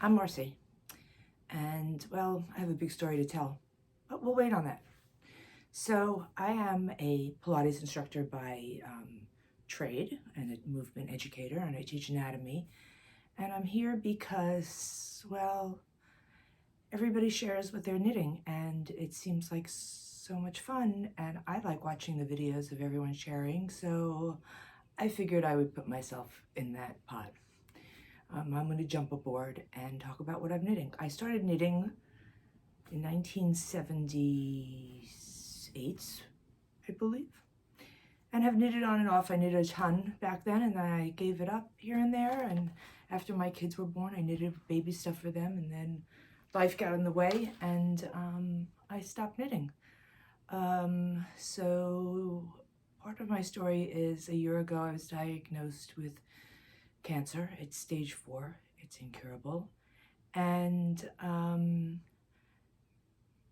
I'm Marcy, and well, I have a big story to tell, but we'll wait on that. So, I am a Pilates instructor by trade and a movement educator, and I teach anatomy. And I'm here because, well, everybody shares what they're knitting, and it seems like so much fun, and I like watching the videos of everyone sharing, so I figured I would put myself in that pot. I'm going to jump aboard and talk about what I'm knitting. I started knitting in 1978, I believe, and have knitted on and off. I knitted a ton back then, and then I gave it up here and there, and after my kids were born, I knitted baby stuff for them, and then life got in the way, and I stopped knitting. So part of my story is a year ago I was diagnosed with cancer. It's stage 4. It's incurable. And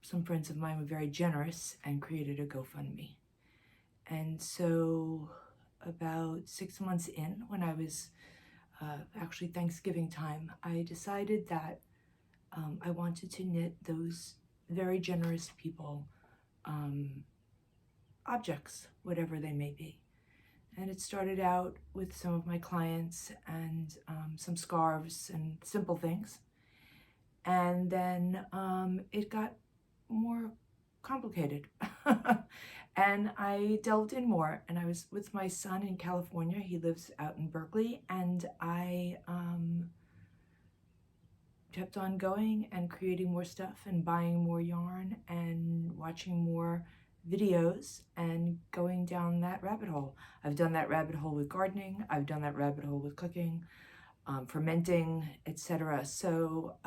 some friends of mine were very generous and created a GoFundMe. And so about 6 months in, when I was actually Thanksgiving time, I decided that I wanted to knit those very generous people objects, whatever they may be. And it started out with some of my clients and some scarves and simple things. And then it got more complicated. And I delved in more, and I was with my son in California. He lives out in Berkeley, and I kept on going and creating more stuff and buying more yarn and watching more videos and going down that rabbit hole. I've done that rabbit hole with gardening. I've done that rabbit hole with cooking, fermenting, etc. So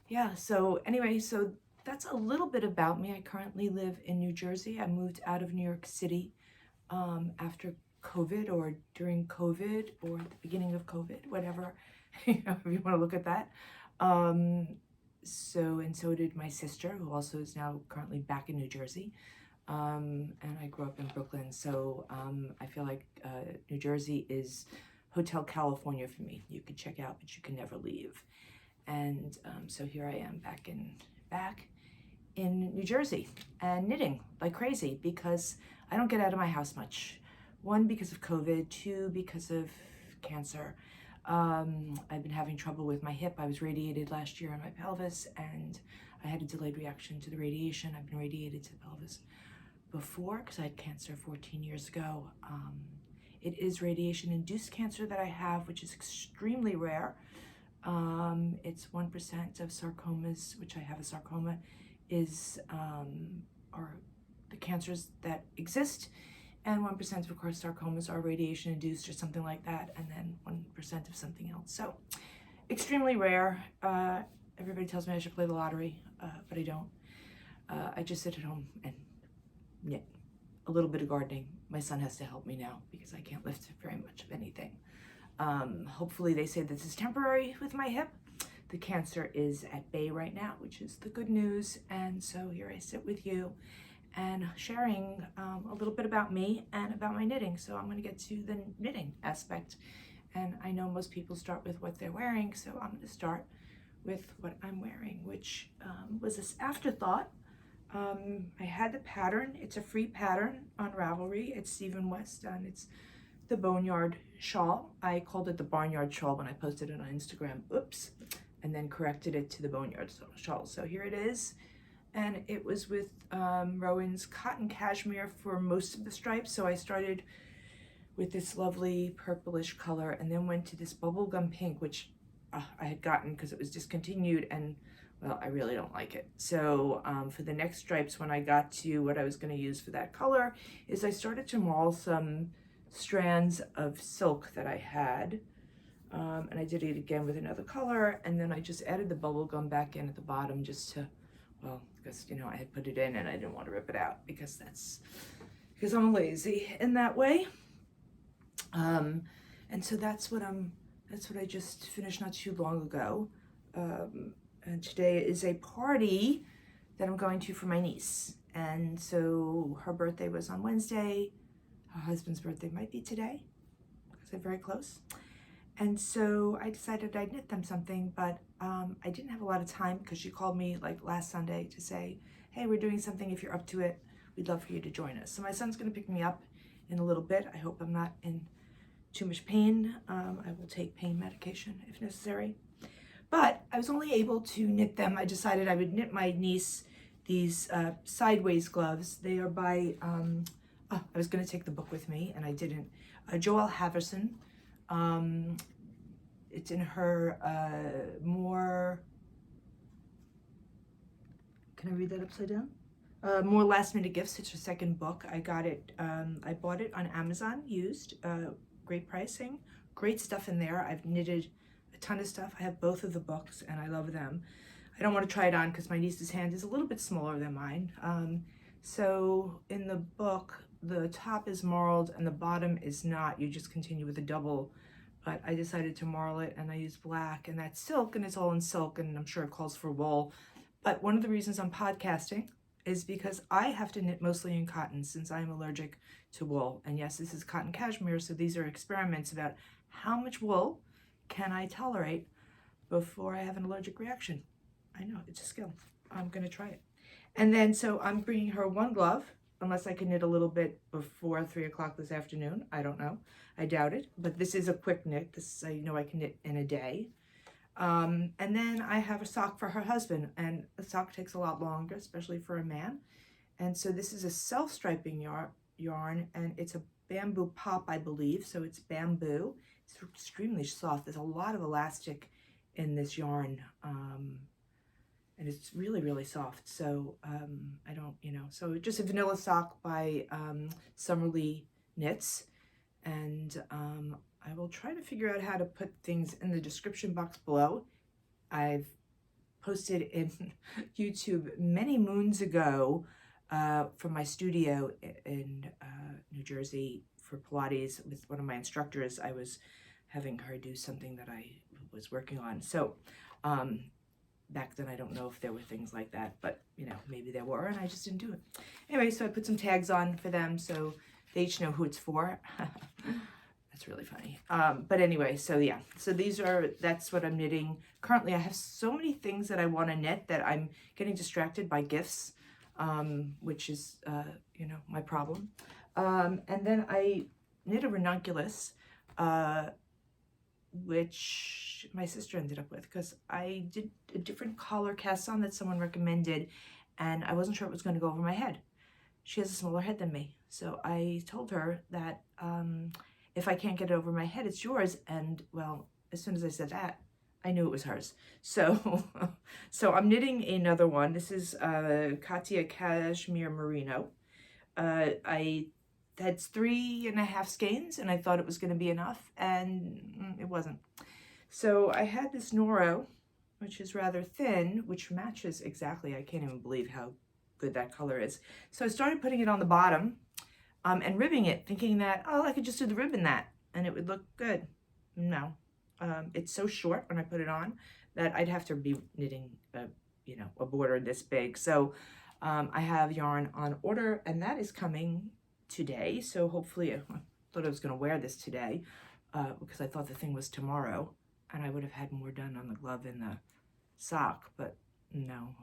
yeah, so anyway, so that's a little bit about me. I currently live in New Jersey. I moved out of New York City after COVID, or during COVID, or at the beginning of COVID, whatever, if you want to look at that. So did my sister, who also is now currently back in New Jersey. And I grew up in Brooklyn, so I feel like New Jersey is Hotel California for me. You can check out, but you can never leave. And so here I am back in New Jersey and knitting like crazy, because I don't get out of my house much. 1, because of COVID, 2, because of cancer. I've been having trouble with my hip. I was radiated last year in my pelvis, and I had a delayed reaction to the radiation. I've been radiated to the pelvis before because I had cancer 14 years ago. It is radiation-induced cancer that I have, which is extremely rare. It's 1% of sarcomas, which I have a sarcoma, are the cancers that exist, and 1% of course sarcomas are radiation induced or something like that, and then 1% of something else. So extremely rare. Everybody tells me I should play the lottery, but I don't. I just sit at home and knit. A little bit of gardening. My son has to help me now because I can't lift very much of anything. Hopefully they say this is temporary with my hip. The cancer is at bay right now, which is the good news. And so here I sit with you and sharing a little bit about me and about my knitting. So I'm going to get to the knitting aspect. And I know most people start with what they're wearing, so I'm going to start with what I'm wearing, which was this afterthought. I had the pattern. It's a free pattern on Ravelry. It's Stephen West, and it's the Boneyard shawl. I called it the Barnyard shawl when I posted it on Instagram. Oops. And then corrected it to the Boneyard shawl. So here it is. And it was with Rowan's cotton cashmere for most of the stripes. So I started with this lovely purplish color and then went to this bubblegum pink, which I had gotten because it was discontinued, and well, I really don't like it. So for the next stripes, when I got to what I was going to use for that color, is I started to maul some strands of silk that I had. And I did it again with another color, and then I just added the bubble gum back in at the bottom just to, well, because I had put it in and I didn't want to rip it out because I'm lazy in that way. And so that's what I just finished not too long ago. And today is a party that I'm going to for my niece, and so her birthday was on Wednesday. Her husband's birthday might be today because they're very close. And so I decided I'd knit them something, but I didn't have a lot of time because she called me like last Sunday to say, hey, we're doing something. If you're up to it, we'd love for you to join us. So my son's going to pick me up in a little bit. I hope I'm not in too much pain. I will take pain medication if necessary. But I was only able to knit them. I decided I would knit my niece these sideways gloves. They are by, I was going to take the book with me and I didn't. Joelle Hoverson. It's in her more, can I read that upside down? More Last Minute Gifts. It's her second book. I got it, I bought it on Amazon used, great pricing, great stuff in there. I've knitted a ton of stuff. I have both of the books and I love them. I don't want to try it on because my niece's hand is a little bit smaller than mine. So in the book, the top is marled and the bottom is not. You just continue with a double, but I decided to marl it and I used black, and that's silk and it's all in silk, and I'm sure it calls for wool. But one of the reasons I'm podcasting is because I have to knit mostly in cotton since I'm allergic to wool. And yes, this is cotton cashmere, so these are experiments about how much wool can I tolerate before I have an allergic reaction. I know, it's a skill. I'm gonna try it. And then, so I'm bringing her one glove, unless I can knit a little bit before 3 o'clock this afternoon. I don't know. I doubt it, but this is a quick knit. This, I know I can knit in a day. And then I have a sock for her husband, and a sock takes a lot longer, especially for a man. And so this is a self-striping yarn, and it's a bamboo pop, I believe. So it's bamboo. It's extremely soft. There's a lot of elastic in this yarn. And it's really, really soft. So I don't, so just a vanilla sock by Summerlee Knits. And I will try to figure out how to put things in the description box below. I've posted in YouTube many moons ago from my studio in New Jersey for Pilates with one of my instructors. I was having her do something that I was working on. So back then, I don't know if there were things like that, but maybe there were, and I just didn't do it. Anyway, so I put some tags on for them so they each know who it's for. That's really funny. But anyway, so yeah, so that's what I'm knitting. Currently, I have so many things that I want to knit that I'm getting distracted by gifts, which is, my problem. And then I knit a ranunculus, which my sister ended up with because I did a different collar cast on that someone recommended, and I wasn't sure it was going to go over my head. She has a smaller head than me, so I told her that if I can't get it over my head, it's yours. And well, as soon as I said that, I knew it was hers. So so I'm knitting another one. This is Katia Cashmere Merino. I had 3.5 skeins, and I thought it was going to be enough, and it wasn't. So I had this Noro, which is rather thin, which matches exactly. I can't even believe how good that color is. So I started putting it on the bottom and ribbing it, thinking that, oh, I could just do the rib in that and it would look good. No, it's so short when I put it on that I'd have to be knitting a border this big. So I have yarn on order, and that is coming today. So hopefully, I thought I was going to wear this today because I thought the thing was tomorrow, and I would have had more done on the glove and the sock, but no,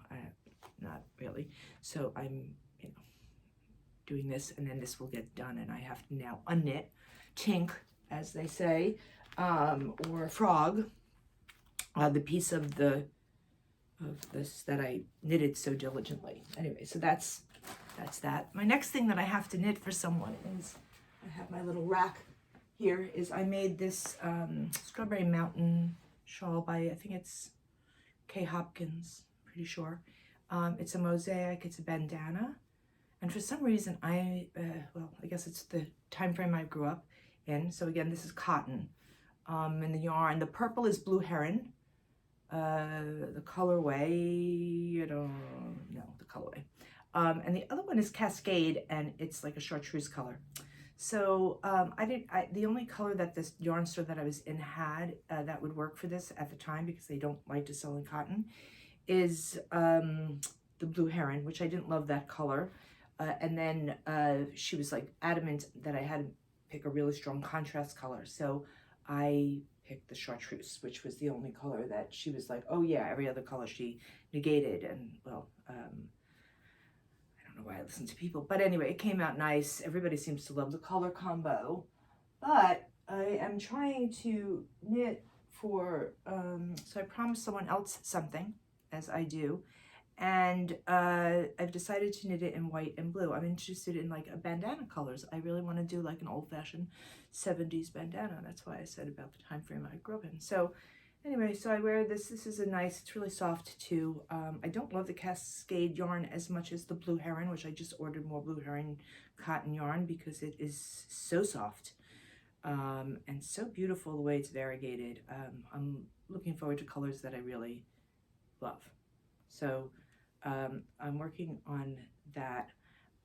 not really. So I'm, doing this, and then this will get done, and I have to now unknit, tink, as they say, or frog, the piece of this that I knitted so diligently. Anyway, so that's that. My next thing that I have to knit for someone is, I have my little rack here, is I made this Strawberry Mountain shawl by, I think it's K. Hopkins, pretty sure. It's a mosaic, it's a bandana. And for some reason, I guess it's the time frame I grew up in. So again, this is cotton. And the yarn, the purple is Blue Heron. The colorway, I don't know the colorway. And the other one is Cascade, and it's like a chartreuse color. So the only color that this yarn store that I was in had that would work for this at the time, because they don't like to sell in cotton, is the Blue Heron, which I didn't love that color. And then she was like adamant that I had to pick a really strong contrast color. So I picked the chartreuse, which was the only color that she was like, oh yeah, every other color she negated. And well, I don't know why I listen to people, but anyway, it came out nice. Everybody seems to love the color combo, but I am trying to knit for, so I promised someone else something, as I do, and I've decided to knit it in white and blue. I'm interested in like a bandana colors. I really want to do like an old-fashioned 70s bandana. That's why I said about the time frame I grew up in. So anyway, so I wear this. This is a nice, it's really soft too. I don't love the Cascade yarn as much as the Blue Heron, which I just ordered more Blue Heron cotton yarn because it is so soft. And so beautiful the way it's variegated. I'm looking forward to colors that I really love. So I'm working on that.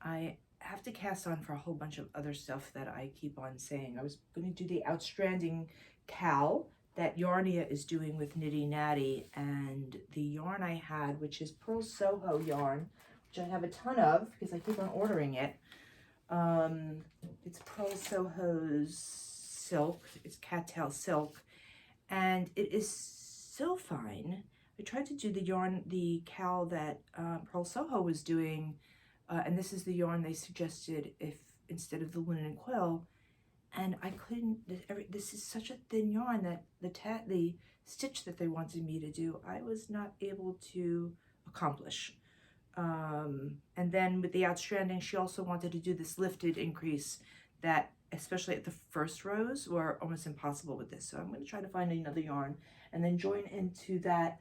I have to cast on for a whole bunch of other stuff that I keep on saying. I was going to do the Outstanding cowl that Yarnia is doing with Nitty Natty, and the yarn I had, which is Pearl Soho yarn, which I have a ton of because I keep on ordering it. It's Pearl Soho's silk. It's cattail silk, and it is so fine. I tried to do the yarn, the cowl that Pearl Soho was doing, and this is the yarn they suggested if instead of the linen quill, and I couldn't. This is such a thin yarn that the stitch that they wanted me to do, I was not able to accomplish. And then with the Outstanding, she also wanted to do this lifted increase that, especially at the first rows, were almost impossible with this. So I'm going to try to find another yarn and then join into that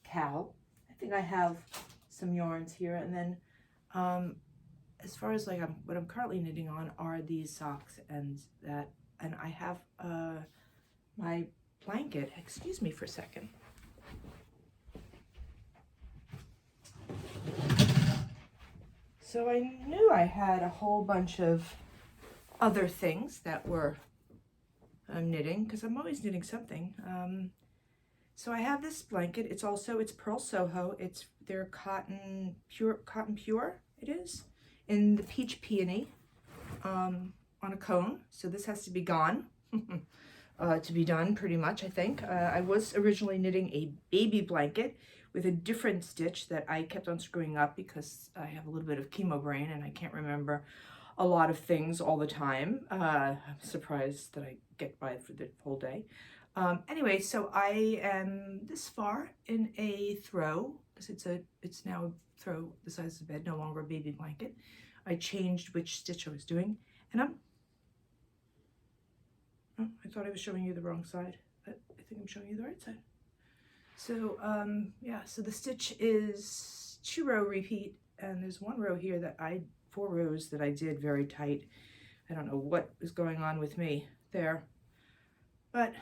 cowl. I think I have some yarns here, and then as far as like what I'm currently knitting on are these socks and that, and I have my blanket. Excuse me for a second. So I knew I had a whole bunch of other things that were knitting, because I'm always knitting something. So I have this blanket. It's Pearl Soho. It's their cotton pure. It is in the peach peony on a cone. So this has to be gone to be done pretty much, I think. I was originally knitting a baby blanket with a different stitch that I kept on screwing up because I have a little bit of chemo brain and I can't remember a lot of things all the time. I'm surprised that I get by for the whole day. Anyway, so I am this far in a throw, because it's now a throw the size of the bed, no longer a baby blanket. I changed which stitch I was doing, and I thought I was showing you the wrong side, but I think I'm showing you the right side. So yeah, so the stitch is 2-row repeat, and there's 1 row here that 4 rows that I did very tight. I don't know what is going on with me there, but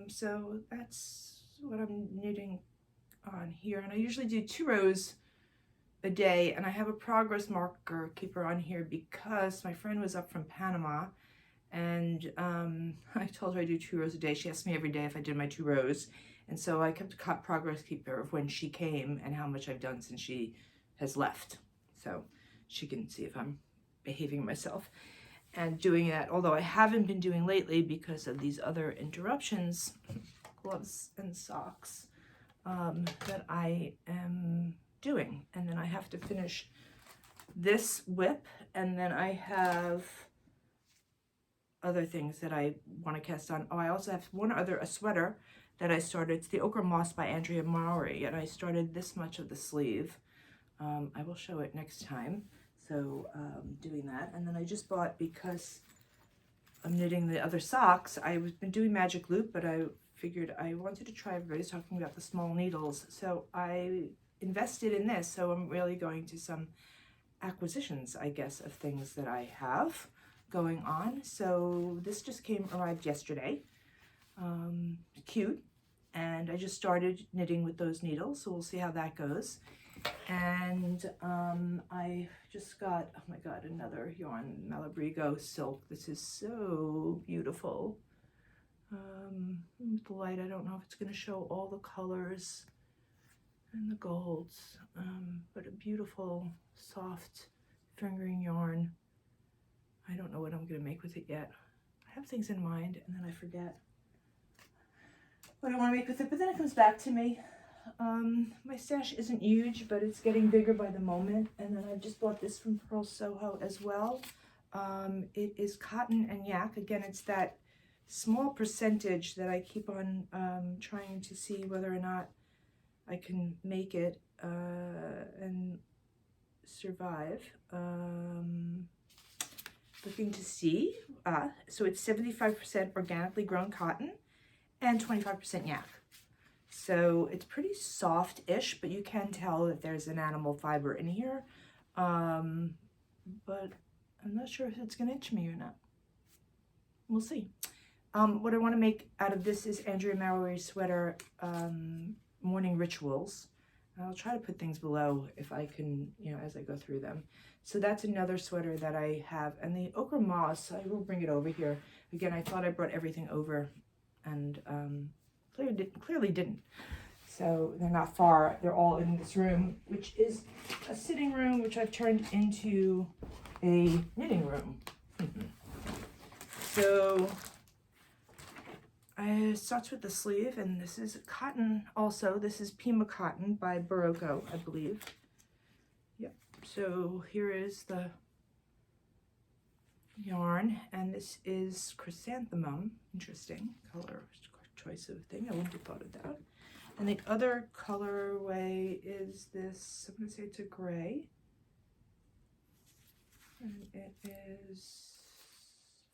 so that's what I'm knitting on here. And I usually do 2 rows a day, and I have a progress marker keeper on here because my friend was up from Panama, and I told her I do 2 rows a day. She asked me every day if I did my 2 rows, and so I kept a progress keeper of when she came and how much I've done since she has left, so she can see if I'm behaving myself and doing that, although I haven't been doing lately because of these other interruptions, gloves and socks, that I am doing. And then I have to finish this whip, and then I have other things that I want to cast on. Oh, I also have a sweater that I started. It's the Ochre Moss by Andrea Mowry, and I started this much of the sleeve. I will show it next time. So doing that, and then I just bought, because I'm knitting the other socks, I've been doing magic loop, but I figured I wanted to try, everybody's talking about the small needles, so I invested in this. So I'm really going to some acquisitions, I guess, of things that I have going on. So this just arrived yesterday. Cute, and I just started knitting with those needles, so we'll see how that goes. And I just got, oh my god, another yarn, Malabrigo silk. This is so beautiful. With the light, I don't know if it's going to show all the colors and the golds, but a beautiful, soft fingering yarn. I don't know what I'm going to make with it yet. I have things in mind, and then I forget. what I want to make with it, but then it comes back to me. My stash isn't huge, but it's getting bigger by the moment. And then I just bought this from Pearl Soho as well. It is cotton and yak. Again, it's that small percentage that I keep on trying to see whether or not I can make it and survive. Looking to see. So it's 75% organically grown cotton and 25% yak. So it's pretty soft-ish, but you can tell that there's an animal fiber in here. But I'm not sure if it's going to itch me or not. We'll see. What I want to make out of this is Andrea Mallory's sweater, Morning Rituals. I'll try to put things below if I can, you know, as I go through them. So that's another sweater that I have. And the ochre moss, I will bring it over here. Again, I thought I brought everything over and clearly didn't. So they're not far. They're all in this room, which is a sitting room, which I've turned into a knitting room. So it starts with the sleeve, and this is cotton also. This is Pima cotton by Barocco, I believe. Yep. So here is the yarn, and this is chrysanthemum. Interesting color choice of thing. I wouldn't have thought of that. And the other colorway is this, I'm going to say it's a gray. And it is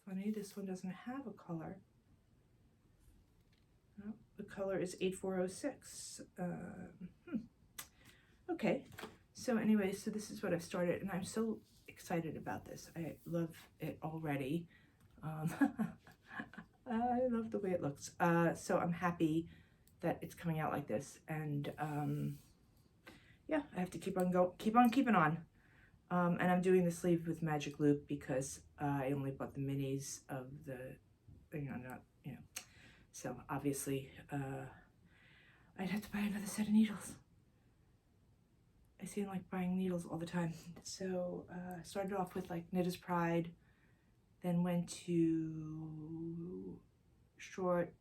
funny, this one doesn't have a color. Oh, the color is 8406. Okay, so anyway, so this is what I've started, and I'm so excited about this. I love it already. I love the way it looks. So I'm happy that it's coming out like this, and yeah, I have to keep on keeping on. And I'm doing the sleeve with magic loop because I only bought the minis of the, so obviously I'd have to buy another set of needles. I seem like buying needles all the time. So I started off with like Knitter's Pride, then went to short,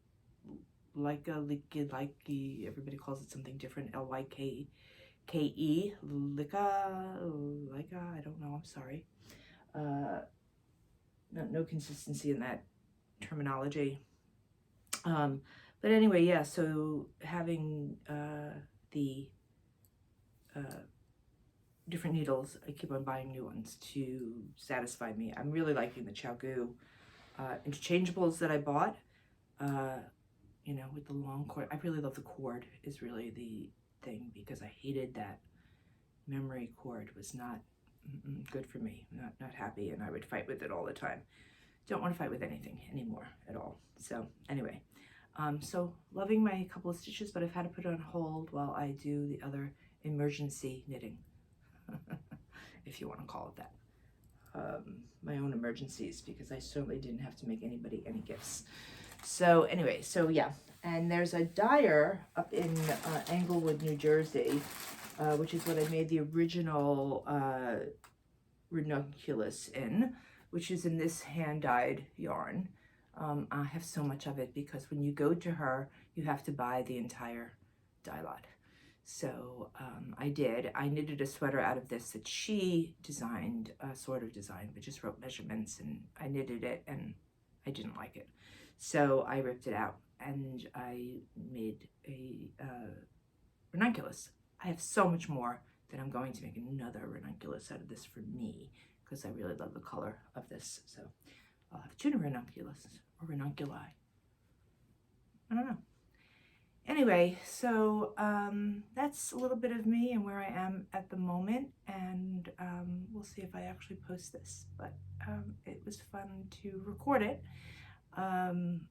likey, everybody calls it something different, L-Y-K-E, Lika, I don't know, I'm sorry. No consistency in that terminology. But anyway, yeah, so having the different needles, I keep on buying new ones to satisfy me. I'm really liking the Chaogu interchangeables that I bought, you know, with the long cord. I really love the cord is really the thing, because I hated that memory cord. Was not good for me, not happy, and I would fight with it all the time. Don't want to fight with anything anymore at all. So anyway, so loving my couple of stitches, but I've had to put it on hold while I do the other emergency knitting, if you want to call it that. My own emergencies, because I certainly didn't have to make anybody any gifts. So anyway, so yeah, and there's a dyer up in Englewood, New Jersey, which is what I made the original ranunculus in, which is in this hand-dyed yarn. I have so much of it because when you go to her, you have to buy the entire dye lot. So I did. I knitted a sweater out of this that she designed, sort of designed, but just wrote measurements, and I knitted it and I didn't like it. So I ripped it out and I made a ranunculus. I have so much more that I'm going to make another ranunculus out of this for me, because I really love the color of this. So I'll have 2 ranunculus or ranunculi. I don't know. Anyway, so that's a little bit of me and where I am at the moment, and we'll see if I actually post this, but it was fun to record it,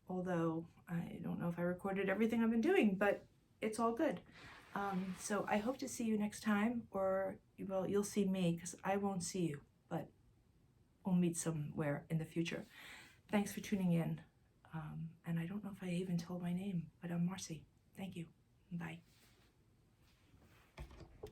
although I don't know if I recorded everything I've been doing, but it's all good. So I hope to see you next time, or, well, you'll see me because I won't see you, but we'll meet somewhere in the future. Thanks for tuning in, and I don't know if I even told my name, but I'm Marcy. Thank you. Bye.